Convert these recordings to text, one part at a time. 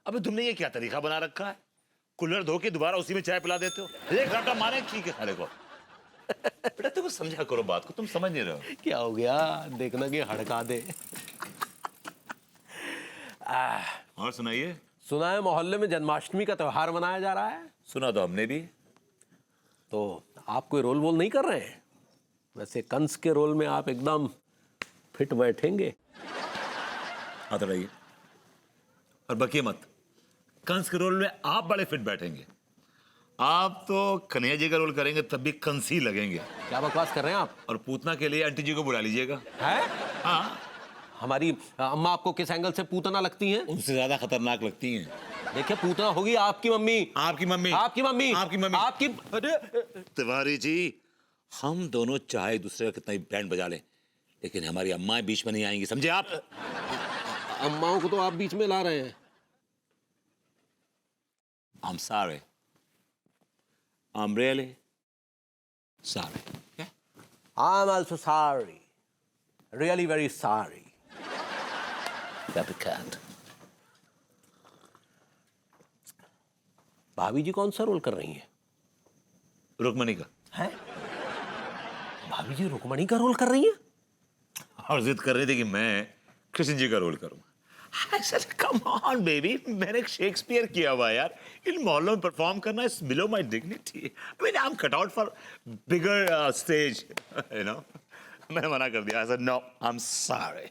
अबे तुमने ये क्या तरीका बना रखा है? कूलर धो के दोबारा उसी में चाय पिला देते हो। एक घंटा मारे ठीक है साले को। बेटा तुम समझा करो बात को, तुम समझ नहीं रहे हो। क्या हो गया, देखना कि हड़का दे। और सुनाइए। सुना है मोहल्ले में जन्माष्टमी का त्योहार मनाया जा रहा है। सुना तो हमने भी। तो आप कोई रोल वोल नहीं कर रहे हैं? वैसे कंस के रोल में आप एकदम फिट बैठेंगे। आते रहिए और बकिए मत। कंस के रोल में आप बड़े फिट बैठेंगे। आप तो कन्हैया जी का रोल करेंगे तब भी कंसी लगेंगे। क्या बकवास कर रहे हैं आप? और पूतना के लिए आंटी जी को बुला लीजिएगा। है? हाँ, हमारी अम्मा आपको किस एंगल से पूतना लगती हैं? उनसे ज्यादा खतरनाक लगती हैं। देखिए, पूतना होगी आपकी मम्मी। आपकी मम्मी। आपकी मम्मी। आपकी मम्मी। आपकी। अरे तिवारी जी, हम दोनों चाहे दूसरे का कितना ही बैंड बजा लें, लेकिन हमारी अम्माएं बीच में नहीं आएंगी, समझे आप? अम्माओं को तो आप बीच में ला रहे हैं। I'm sorry. I'm really sorry. Yeah? I'm also sorry. Really very sorry. Copycat. भाभी जी कौन सा रोल कर रही हैं? रुक्मणी का। हैं? भाभी जी रुक्मणी का रोल कर रही हैं? और जिद कर रही थी कि मैं कृष्ण जी का रोल करूं। I said, come on, baby. मैंने शेक्सपियर किया हुआ यार। इन मोहल्लों में परफॉर्म करना is below my dignity. I mean, I'm cut out for bigger stage, you know. मैंने मना कर दिया। I said, no, I'm sorry.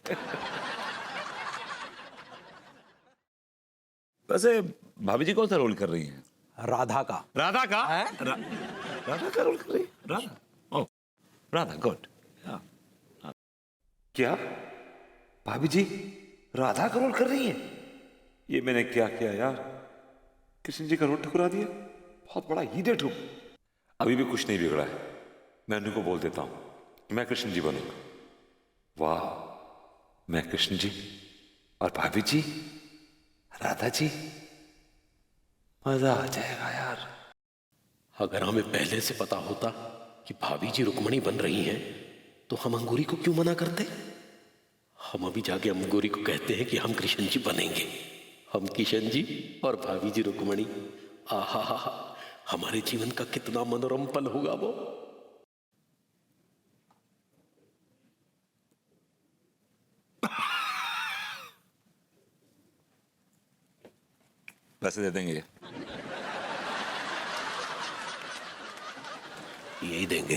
वैसे भाभी जी कौन सा रोल कर रही हैं? राधा का। राधा का? हैं? राधा का रोल कर रही है? राधा? ओह, राधा, गुड। क्या? भाभी जी राधा का रोल कर रही है? ये मैंने क्या किया यार? कृष्ण जी का रोल ठुकरा दिया। बहुत बड़ा हीडेड हूं। अभी भी कुछ नहीं बिगड़ा है। मैं उनको बोल देता हूं मैं कृष्ण जी बनूंगा। वाह, मैं कृष्ण जी और भाभी जी राधा जी, मजा आ जाएगा यार। अगर हमें पहले से पता होता कि भाभी जी रुक्मणी बन रही हैं, तो हम अंगूरी को क्यों मना करते? हम अभी जाके अंगूरी को कहते हैं कि हम कृष्ण जी बनेंगे। हम किशन जी और भाभी जी रुक्मणी। आहा हा हा, हमारे जीवन का कितना मनोरम पल होगा वो। पैसे दे देंगे? यही देंगे।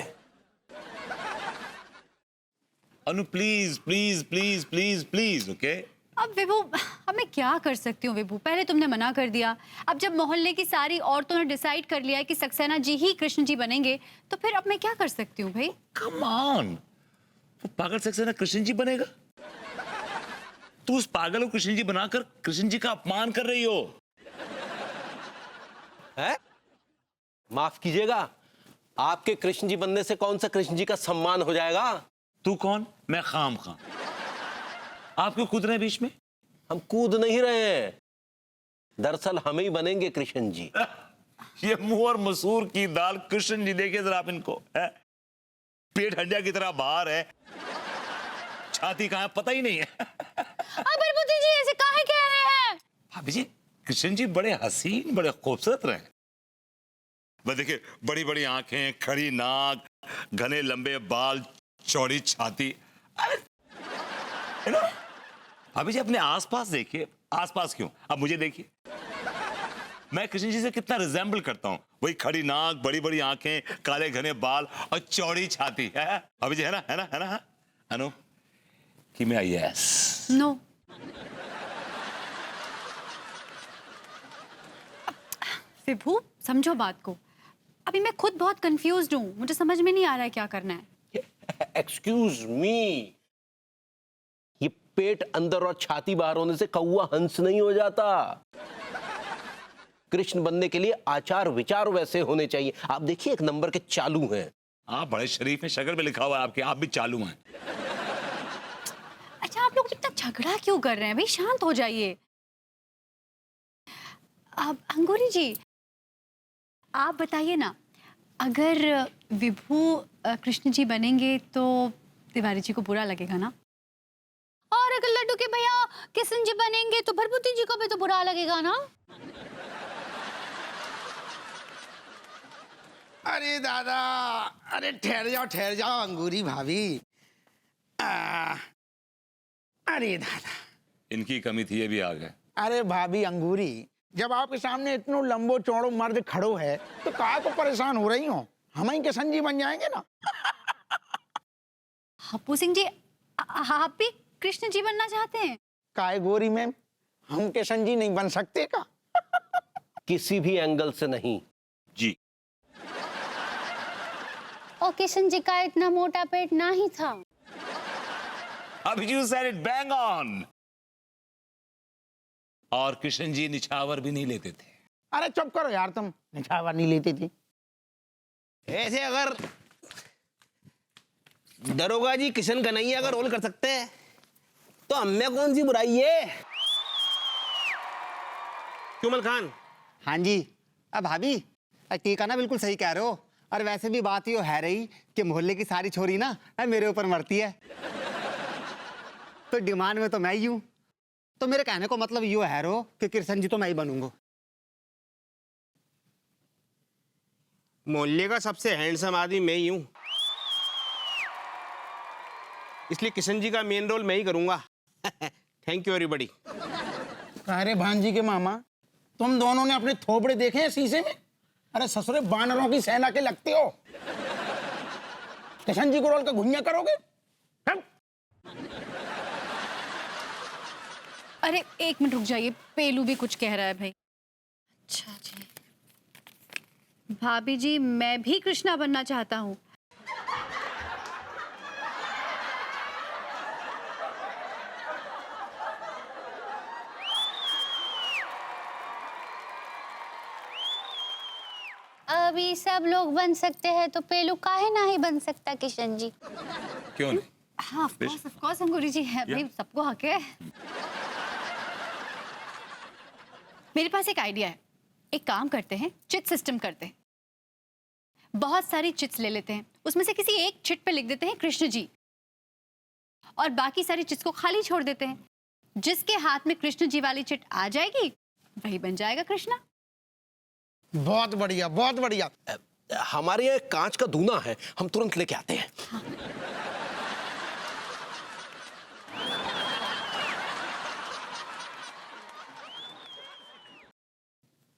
Anu please please please please please, okay? अब विभू, अब मैं क्या कर सकती हूँ विभू? पहले तुमने मना कर दिया, अब जब मोहल्ले की सारी औरतों ने डिसाइड कर लिया है कि सक्सेना जी ही कृष्ण जी बनेंगे, तो फिर अब मैं क्या कर सकती हूँ भाई? कम ऑन, वो पागल सक्सेना कृष्ण जी बनेगा? तू उस पागल को कृष्ण जी बनाकर कृष्ण जी का अपमान कर रही हो। है? माफ कीजिएगा, आपके कृष्ण जी बनने से कौन सा कृष्ण जी का सम्मान हो जाएगा? तू कौन? मैं खाम खां। आप क्यों कूद रहे हैं बीच में? हम कूद नहीं रहे हैं, दरअसल हम ही बनेंगे कृष्ण जी। ये मुंह और मसूर की दाल कृष्ण जी, देखिए जरा आप इनको, है? पेट हंडिया की तरह बाहर है, छाती कहां है पता ही नहीं है। अबर बुद्धि जी ऐसे काहे कह रहे हैं? भाभी जी, कृष्ण जी बड़े हसीन, बड़े खूबसूरत रहे। बस देखिए, बड़ी बड़ी आंखें, खड़ी नाक, घने लंबे बाल, चौड़ी छाती। अरे भाभी जी अपने आसपास देखिए। आसपास क्यों, अब मुझे देखिए। मैं कृष्ण जी से कितना रिजेंबल करता हूँ। वही खड़ी नाक, बड़ी बड़ी आंखें, काले घने बाल और चौड़ी छाती है। भाभी जी है ना, है ना, है ना? अनु, कि मैं यस? नो। विभू समझो बात को, अभी मैं खुद बहुत कंफ्यूज्ड हूँ, मुझे समझ में नहीं आ रहा है क्या करना है। एक्सक्यूज मी, ये पेट अंदर और छाती बाहर होने से कौवा हंस नहीं हो जाता। कृष्ण बनने के लिए आचार विचार वैसे होने चाहिए। आप देखिए, एक नंबर के चालू हैं। आप बड़े शरीफ हैं, शक्ल पे लिखा हुआ है आपके, आप भी चालू हैं। अच्छा, आप लोग इतना झगड़ा क्यों कर रहे हैं भाई? शांत हो जाइए। अब अंगूरी जी आप बताइए ना, अगर विभू कृष्ण जी बनेंगे तो तिवारी जी को बुरा लगेगा ना? और अगर लड्डू कि भैया किशन जी बनेंगे तो भरभूति जी को भी तो बुरा लगेगा ना। अरे दादा, अरे ठहर जाओ अंगूरी भाभी। अरे दादा, इनकी कमी थी, ये भी आ गए। अरे भाभी अंगूरी, जब आपके सामने इतनो लंबो चौड़ो मर्द खड़ो है तो काहे को परेशान हो रही हो? हम ही किशन जी बन जाएंगे ना। हप्पू सिंह जी, आप भी कृष्ण जी बनना चाहते हैं? काहे गोरी मैम, हम किशन जी नहीं बन सकते का? किसी भी एंगल से नहीं जी। और किशन जी का इतना मोटा पेट ना ही था। अब you said it bang on. और कृष्ण जी निछावर भी नहीं लेते थे। अरे चुप करो यार, तुम निछावर नहीं लेती थी। ऐसे अगर दरोगा जी किशन कन्हैया का रोल कर सकते हैं तो हमें कौन सी बुराई है? क्यों खान? हाँ जी। अब भाभी टीका ना बिल्कुल सही कह रहे हो। और वैसे भी बात ये है रही कि मोहल्ले की सारी छोरी ना मेरे ऊपर मरती है, तो डिमांड में तो मैं ही हूँ। तो मेरे कहने को मतलब ये है रो कि कृष्ण जी तो मैं ही बनूंगा। मोहल्ले का सबसे हैंडसम आदमी मैं ही हूं, इसलिए किशन जी का मेन रोल मैं ही करूंगा। Thank you everybody. अरे भांजी के मामा, तुम दोनों ने अपने थोपड़े देखे हैं शीशे में? अरे ससुरे बानरों की सेना के लगते हो। किशन जी को रोल का घुइयां करोगे? हम? अरे एक मिनट रुक जाइए, पेलू भी कुछ कह रहा है भाई। अच्छा जी, भाभी जी मैं भी कृष्णा बनना चाहता हूँ। अभी सब लोग बन सकते हैं तो पेलू काहे ना ही बन सकता किशन जी? क्यों नहीं? हाँ ऑफ कोर्स अंगूरी जी है भाई, सबको हक है। मेरे पास एक आइडिया है, एक काम करते हैं, चिट सिस्टम करते हैं। बहुत सारी चिट्स ले लेते हैं, उसमें से किसी एक चिट पे लिख देते हैं कृष्ण जी, और बाकी सारी चिट्स को खाली छोड़ देते हैं। जिसके हाथ में कृष्ण जी वाली चिट आ जाएगी वही बन जाएगा कृष्णा। बहुत बढ़िया, बहुत बढ़िया। हमारे यहाँ एक कांच का दूना है, हम तुरंत लेके आते हैं।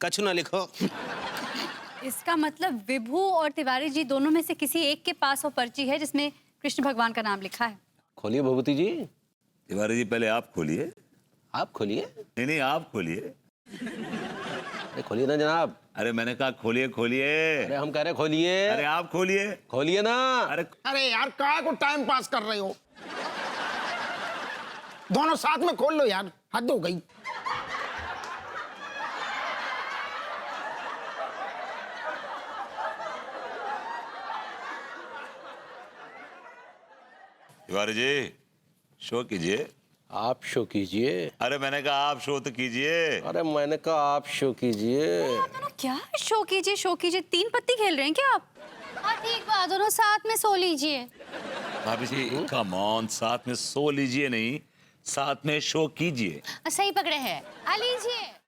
कछु ना लिखो। इसका मतलब विभू और तिवारी जी दोनों में से किसी एक के पास वो पर्ची है जिसमें कृष्ण भगवान का नाम लिखा है। खोलिए भभूति जी। तिवारी जी पहले आप खोलिए। आप खोलिए। नहीं आप खोलिए। अरे खोलिए ना जनाब। अरे मैंने कहा खोलिए खोलिए। अरे हम कह रहे खोलिए। अरे आप खोलिए। खोलिए ना। अरे यार काहे को टाइम पास कर रहे हो? दोनों साथ में खोल लो यार, हद हो गई। तिवारी जी शो कीजिए। आप शो कीजिए। अरे मैंने कहा आप शो तो कीजिए। अरे मैंने कहा आप शो कीजिए। क्या शो कीजिए, तीन पत्ती खेल रहे हैं क्या आप? हाँ ठीक बात, दोनों साथ में सो लीजिए। भाभी जी कम ऑन, साथ में सो लीजिए नहीं, साथ में शो कीजिए। सही पकड़े हैं, आ लीजिए।